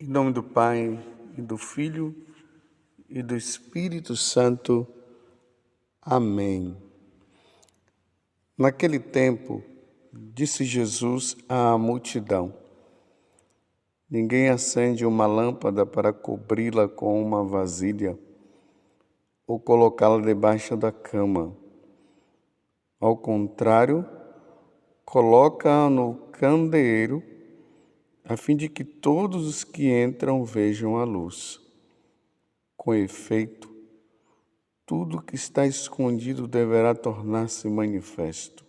Em nome do Pai, e do Filho, e do Espírito Santo. Amém. Naquele tempo, disse Jesus à multidão: ninguém acende uma lâmpada para cobri-la com uma vasilha ou colocá-la debaixo da cama. Ao contrário, coloca-a no candeeiro, a fim de que todos os que entram vejam a luz. Com efeito, tudo que está escondido deverá tornar-se manifesto,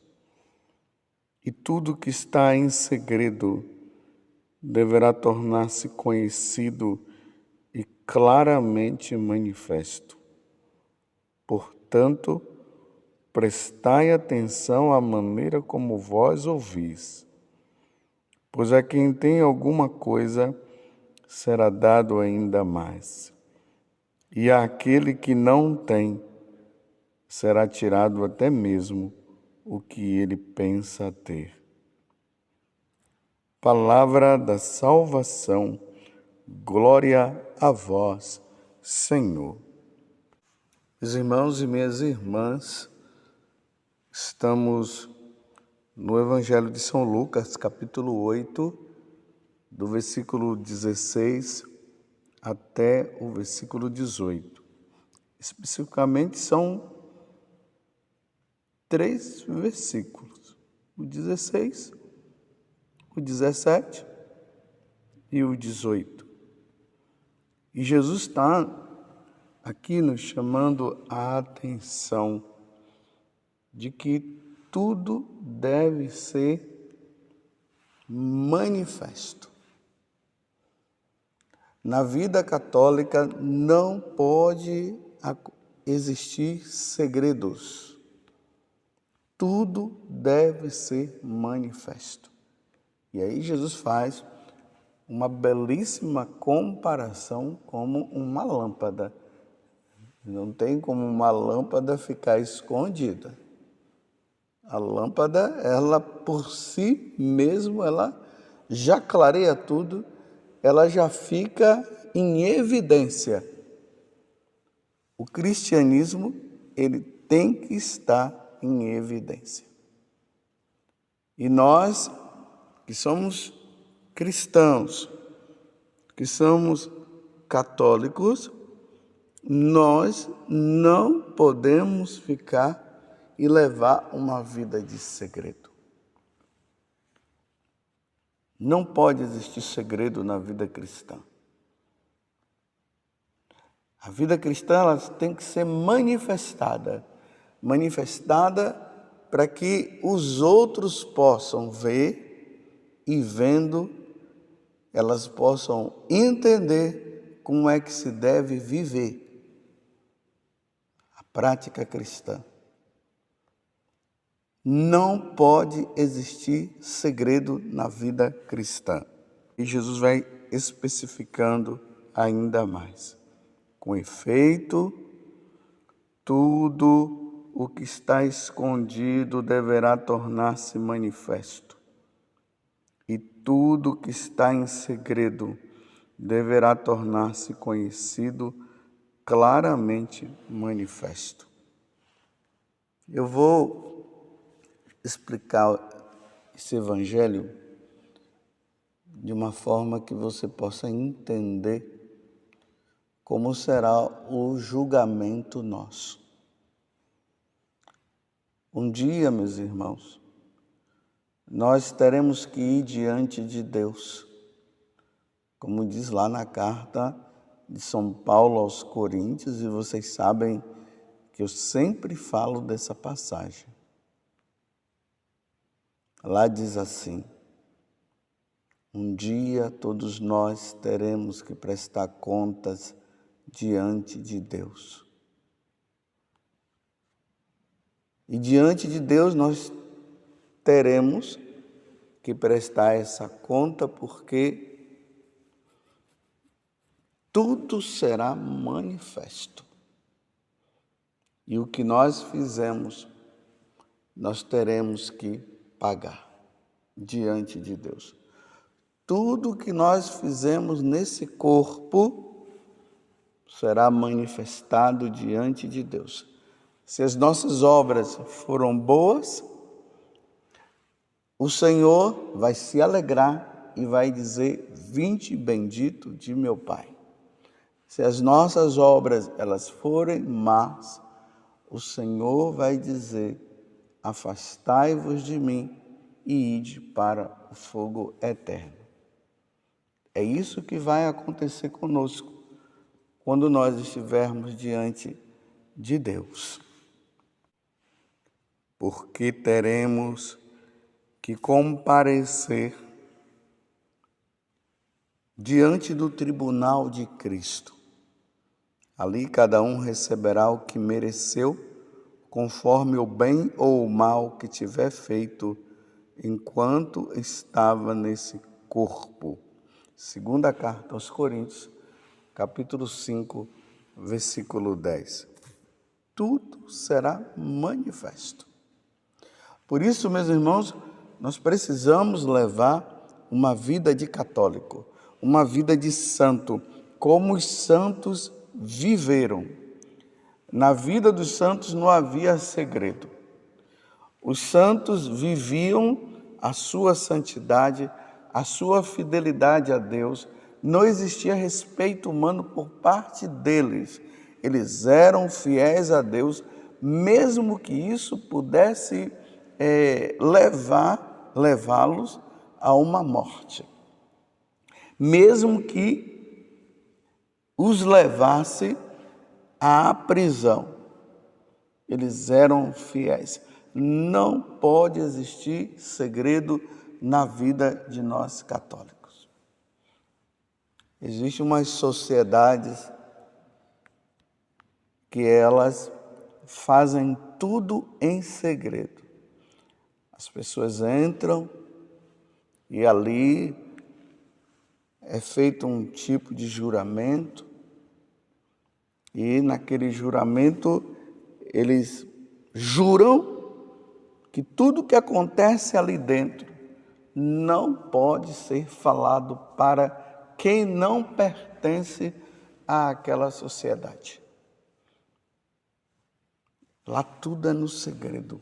e tudo que está em segredo deverá tornar-se conhecido e claramente manifesto. Portanto, prestai atenção à maneira como vós ouvis, pois a quem tem alguma coisa será dado ainda mais, e àquele que não tem será tirado até mesmo o que ele pensa ter. Palavra da salvação, glória a vós, Senhor. Meus irmãos e minhas irmãs, estamos no Evangelho de São Lucas, capítulo 8, do versículo 16 até o versículo 18. Especificamente são 3 versículos, o 16, o 17 e o 18. E Jesus está aqui nos chamando a atenção de que tudo deve ser manifesto. Na vida católica não pode existir segredos. Tudo deve ser manifesto. E aí Jesus faz uma belíssima comparação como uma lâmpada. Não tem como uma lâmpada ficar escondida. A lâmpada, ela por si mesma, ela já clareia tudo, ela já fica em evidência. O cristianismo, ele tem que estar em evidência. E nós, que somos cristãos, que somos católicos, nós não podemos ficar e levar uma vida de segredo. Não pode existir segredo na vida cristã. A vida cristã, ela tem que ser manifestada para que os outros possam ver e vendo, elas possam entender como é que se deve viver a prática cristã. Não pode existir segredo na vida cristã. E Jesus vai especificando ainda mais. Com efeito, tudo o que está escondido deverá tornar-se manifesto, e tudo que está em segredo deverá tornar-se conhecido, claramente manifesto. Eu vou explicar esse evangelho de uma forma que você possa entender como será o julgamento nosso. Um dia, meus irmãos, nós teremos que ir diante de Deus, como diz lá na carta de São Paulo aos Coríntios, e vocês sabem que eu sempre falo dessa passagem. Lá diz assim: um dia todos nós teremos que prestar contas diante de Deus. E diante de Deus nós teremos que prestar essa conta, porque tudo será manifesto. E o que nós fizemos, nós teremos que pagar diante de Deus. tudo que nós fizemos nesse corpo será manifestado diante de Deus. Se as nossas obras foram boas, o Senhor vai se alegrar e vai dizer: vinde bendito de meu Pai. Se as nossas obras elas forem más, o Senhor vai dizer: afastai-vos de mim e ide para o fogo eterno. É isso que vai acontecer conosco quando nós estivermos diante de Deus. Porque teremos que comparecer diante do tribunal de Cristo. Ali cada um receberá o que mereceu, conforme o bem ou o mal que tiver feito enquanto estava nesse corpo. Segunda carta aos Coríntios, capítulo 5, versículo 10. Tudo será manifesto. Por isso, meus irmãos, nós precisamos levar uma vida de católico, uma vida de santo, como os santos viveram. Na vida dos santos não havia segredo. Os santos viviam a sua santidade, a sua fidelidade a Deus. Não existia respeito humano por parte deles. Eles eram fiéis a Deus, mesmo que isso pudesse levá-los a uma morte. Mesmo que os levasse à prisão, eles eram fiéis. Não pode existir segredo na vida de nós católicos. Existem umas sociedades que elas fazem tudo em segredo. As pessoas entram e ali é feito um tipo de juramento e naquele juramento eles juram que tudo que acontece ali dentro não pode ser falado para quem não pertence àquela sociedade. Lá tudo é no segredo.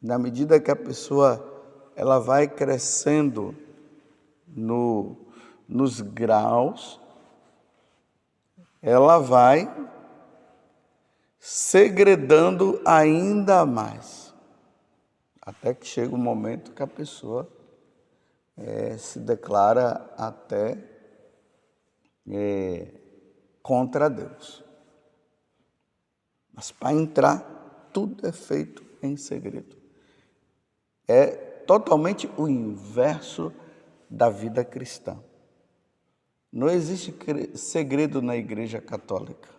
Na medida que a pessoa ela vai crescendo nos graus, ela vai segredando ainda mais, até que chega um momento que a pessoa se declara até contra Deus. Mas para entrar, tudo é feito em segredo. É totalmente o inverso da vida cristã. Não existe segredo na Igreja Católica.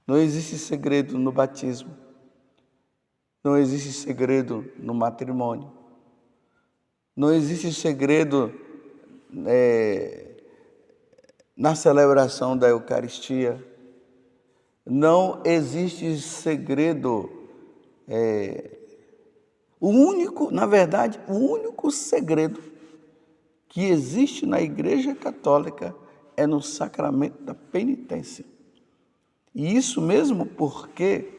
Não existe segredo no batismo. Não existe segredo no matrimônio. Não existe segredo na celebração da Eucaristia. Não existe segredo. O único segredo que existe na Igreja Católica é no sacramento da penitência. E isso mesmo porque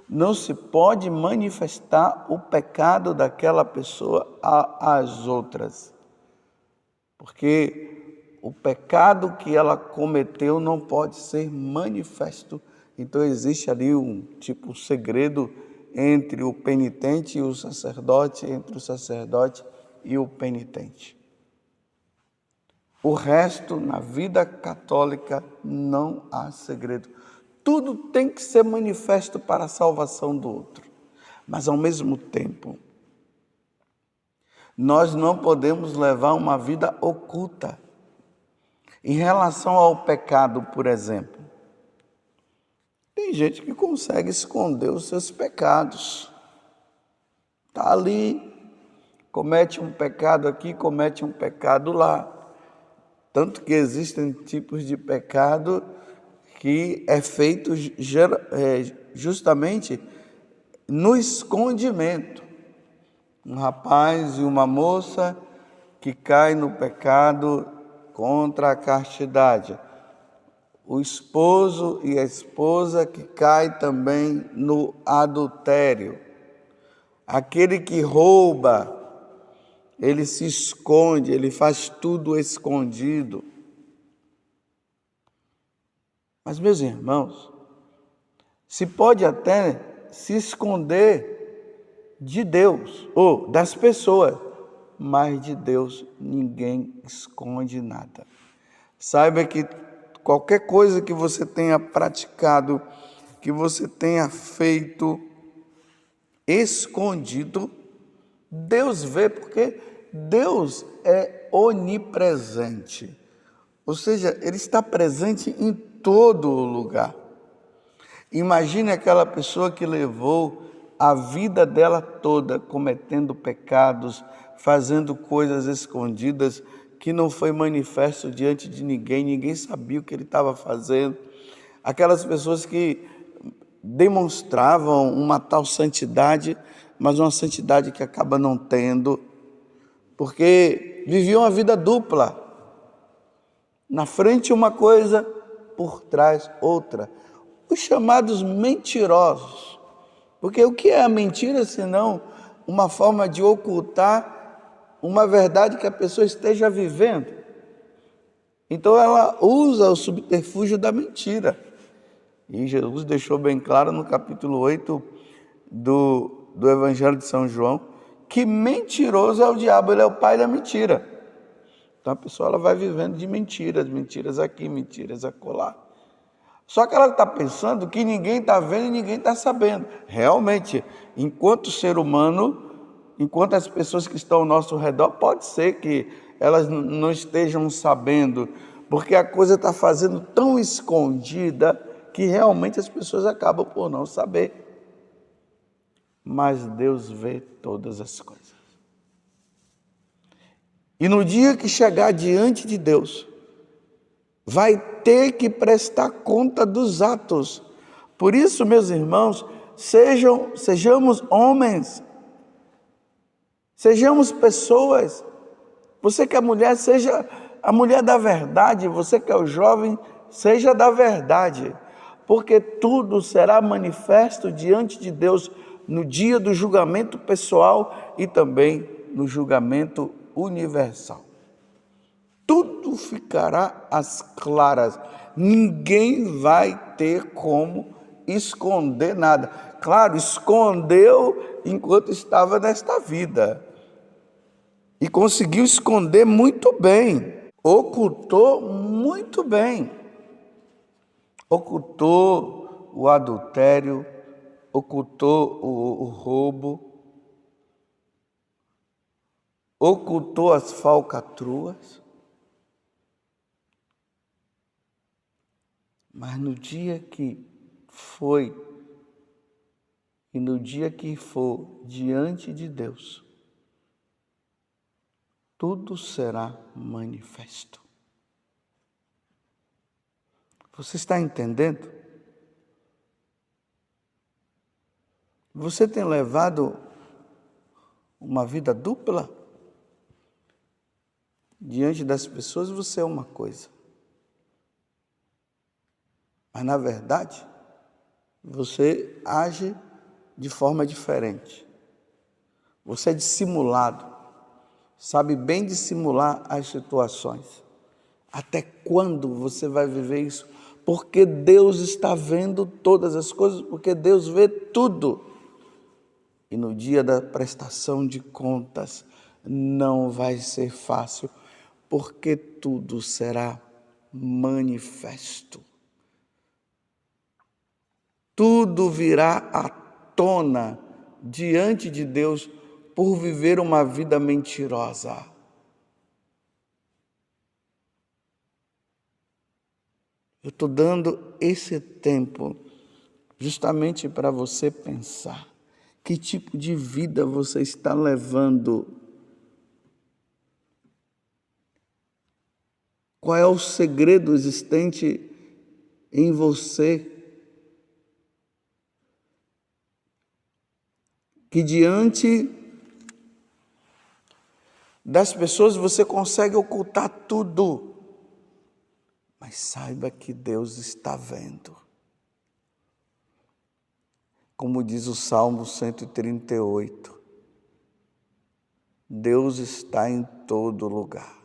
não se pode manifestar o pecado daquela pessoa às outras. Porque o pecado que ela cometeu não pode ser manifesto. Então existe ali um segredo entre o penitente e o sacerdote, entre o sacerdote e o penitente. O resto, na vida católica, não há segredo. Tudo tem que ser manifesto para a salvação do outro. Mas, ao mesmo tempo, nós não podemos levar uma vida oculta. Em relação ao pecado, por exemplo, tem gente que consegue esconder os seus pecados. Está ali, comete um pecado aqui, comete um pecado lá. Tanto que existem tipos de pecado que é feito justamente no escondimento. Um rapaz e uma moça que caem no pecado contra a castidade. O esposo e a esposa que caem também no adultério. Aquele que rouba, ele se esconde, ele faz tudo escondido. Mas, meus irmãos, se pode até se esconder de Deus ou das pessoas, mas de Deus ninguém esconde nada. Saiba que qualquer coisa que você tenha praticado, que você tenha feito escondido, Deus vê, porque Deus é onipresente. Ou seja, Ele está presente em todo lugar. Imagine aquela pessoa que levou a vida dela toda cometendo pecados, fazendo coisas escondidas, que não foi manifesto diante de ninguém, ninguém sabia o que ele estava fazendo. Aquelas pessoas que demonstravam uma tal santidade, mas uma santidade que acaba não tendo, porque viviam uma vida dupla. Na frente uma coisa, por trás outra. Os chamados mentirosos. Porque o que é a mentira senão uma forma de ocultar uma verdade que a pessoa esteja vivendo? Então ela usa o subterfúgio da mentira. E Jesus deixou bem claro no capítulo 8 do Evangelho de São João, que mentiroso é o diabo, ele é o pai da mentira. Então a pessoa ela vai vivendo de mentiras, mentiras aqui, mentiras acolá. Só que ela está pensando que ninguém está vendo e ninguém está sabendo. Realmente, enquanto ser humano, enquanto as pessoas que estão ao nosso redor, pode ser que elas não estejam sabendo, porque a coisa está fazendo tão escondida que realmente as pessoas acabam por não saber. Mas Deus vê todas as coisas. E no dia que chegar diante de Deus, vai ter que prestar conta dos atos. Por isso, meus irmãos, sejamos homens, sejamos pessoas. Você que é mulher, seja a mulher da verdade. Você que é o jovem, seja da verdade. Porque tudo será manifesto diante de Deus no dia do julgamento pessoal e também no julgamento universal. Tudo ficará às claras. Ninguém vai ter como esconder nada. Claro, escondeu enquanto estava nesta vida. E conseguiu esconder muito bem. Ocultou muito bem. Ocultou o adultério, ocultou o roubo, ocultou as falcatruas. Mas no dia que foi e no dia que for diante de Deus, tudo será manifesto. Você está entendendo? Você tem levado uma vida dupla? Diante das pessoas você é uma coisa. Mas na verdade, você age de forma diferente. Você é dissimulado. Sabe bem dissimular as situações. Até quando você vai viver isso? Porque Deus está vendo todas as coisas, porque Deus vê tudo. E no dia da prestação de contas, não vai ser fácil, porque tudo será manifesto. Tudo virá à tona diante de Deus por viver uma vida mentirosa. Eu estou dando esse tempo justamente para você pensar que tipo de vida você está levando. Qual é o segredo existente em você que diante Das pessoas você consegue ocultar tudo, mas saiba que Deus está vendo. Como diz o Salmo 138, Deus está em todo lugar.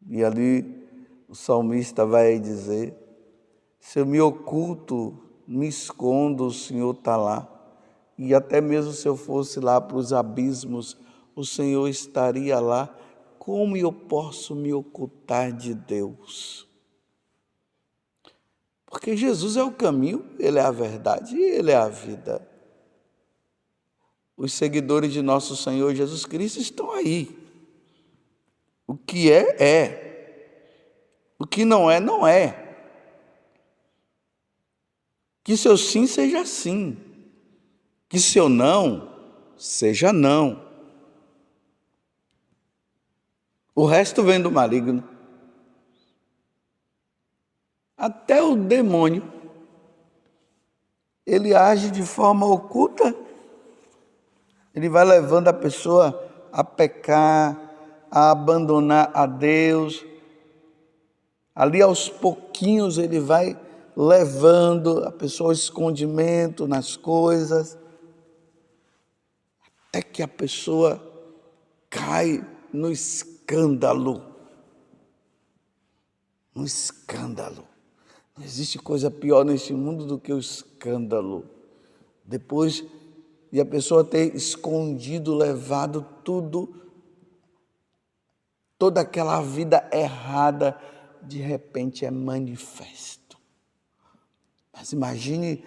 E ali o salmista vai dizer: se eu me oculto, me escondo, o Senhor está lá. E até mesmo se eu fosse lá para os abismos, o Senhor estaria lá. Como eu posso me ocultar de Deus? Porque Jesus é o caminho, Ele é a verdade e Ele é a vida. Os seguidores de nosso Senhor Jesus Cristo estão aí. O que é, é. O que não é, não é. Que seu sim seja sim. Que seu não seja não. O resto vem do maligno. Até o demônio, ele age de forma oculta. Ele vai levando a pessoa a pecar, a abandonar a Deus. Ali aos pouquinhos ele vai levando a pessoa ao escondimento nas coisas, até que a pessoa cai no escândalo. No escândalo. Não existe coisa pior neste mundo do que o escândalo. Depois de a pessoa ter escondido, levado tudo, toda aquela vida errada, de repente é manifesto. Mas imagine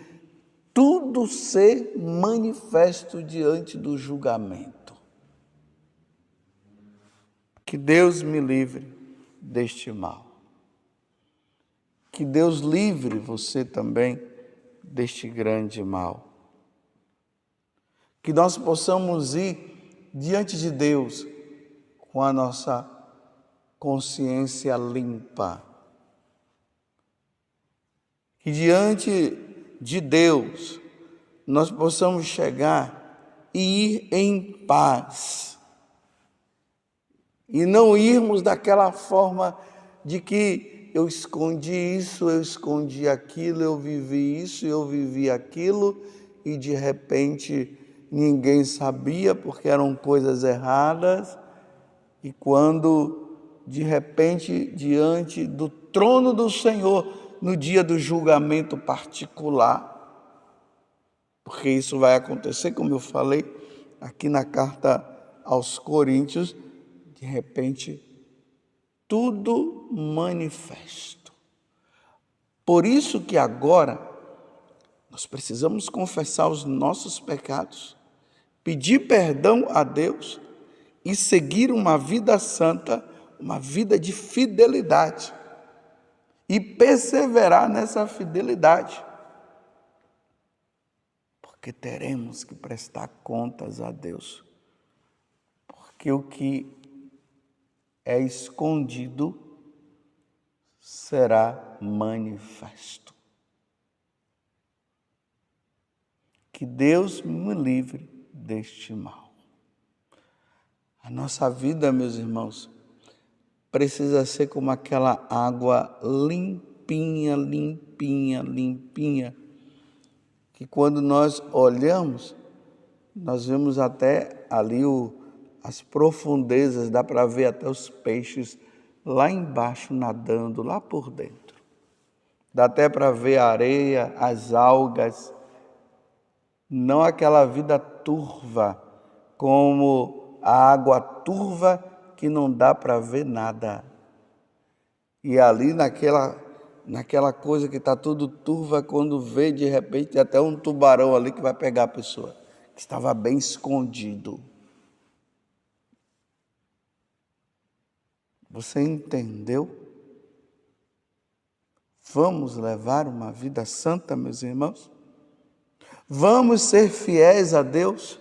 tudo ser manifesto diante do julgamento. Que Deus me livre deste mal. Que Deus livre você também deste grande mal. Que nós possamos ir diante de Deus com a nossa consciência limpa. Que diante de Deus nós possamos chegar e ir em paz. E não irmos daquela forma de que eu escondi isso, eu escondi aquilo, eu vivi isso, eu vivi aquilo, e de repente ninguém sabia porque eram coisas erradas. E quando de repente diante do trono do Senhor, no dia do julgamento particular, porque isso vai acontecer, como eu falei aqui na carta aos Coríntios, de repente tudo manifesto. Por isso que agora nós precisamos confessar os nossos pecados, pedir perdão a Deus e seguir uma vida santa, uma vida de fidelidade e perseverar nessa fidelidade, porque teremos que prestar contas a Deus, porque o que é escondido será manifesto. Que Deus me livre deste mal. A nossa vida, meus irmãos, precisa ser como aquela água limpinha, limpinha, limpinha, que quando nós olhamos, nós vemos até ali as profundezas, dá para ver até os peixes lá embaixo nadando, lá por dentro. Dá até para ver a areia, as algas, não aquela vida turva, como a água turva que não dá para ver nada. E ali naquela coisa que está tudo turva, quando vê de repente até um tubarão ali que vai pegar a pessoa, que estava bem escondido. Você entendeu? Vamos levar uma vida santa, meus irmãos? Vamos ser fiéis a Deus?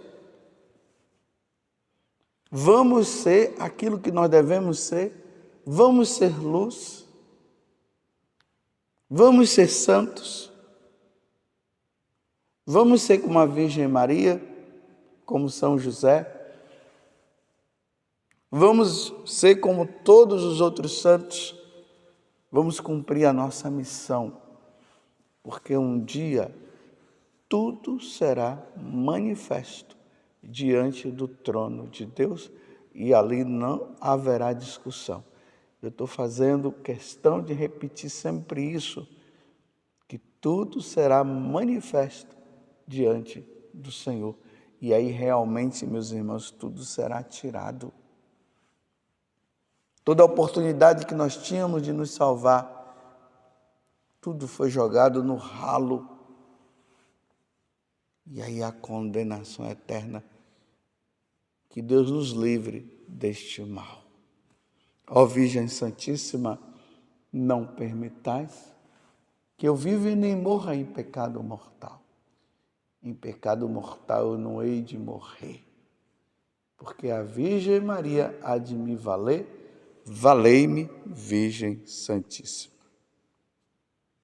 Vamos ser aquilo que nós devemos ser? Vamos ser luz? Vamos ser santos? Vamos ser como a Virgem Maria, como São José? Vamos ser como todos os outros santos, vamos cumprir a nossa missão, porque um dia tudo será manifesto diante do trono de Deus e ali não haverá discussão. Eu estou fazendo questão de repetir sempre isso, que tudo será manifesto diante do Senhor. E aí realmente, meus irmãos, tudo será tirado. Toda a oportunidade que nós tínhamos de nos salvar, tudo foi jogado no ralo. E aí a condenação eterna. Que Deus nos livre deste mal. Ó Virgem Santíssima, não permitais que eu viva e nem morra em pecado mortal. Em pecado mortal eu não hei de morrer, porque a Virgem Maria há de me valer. Valei-me, Virgem Santíssima.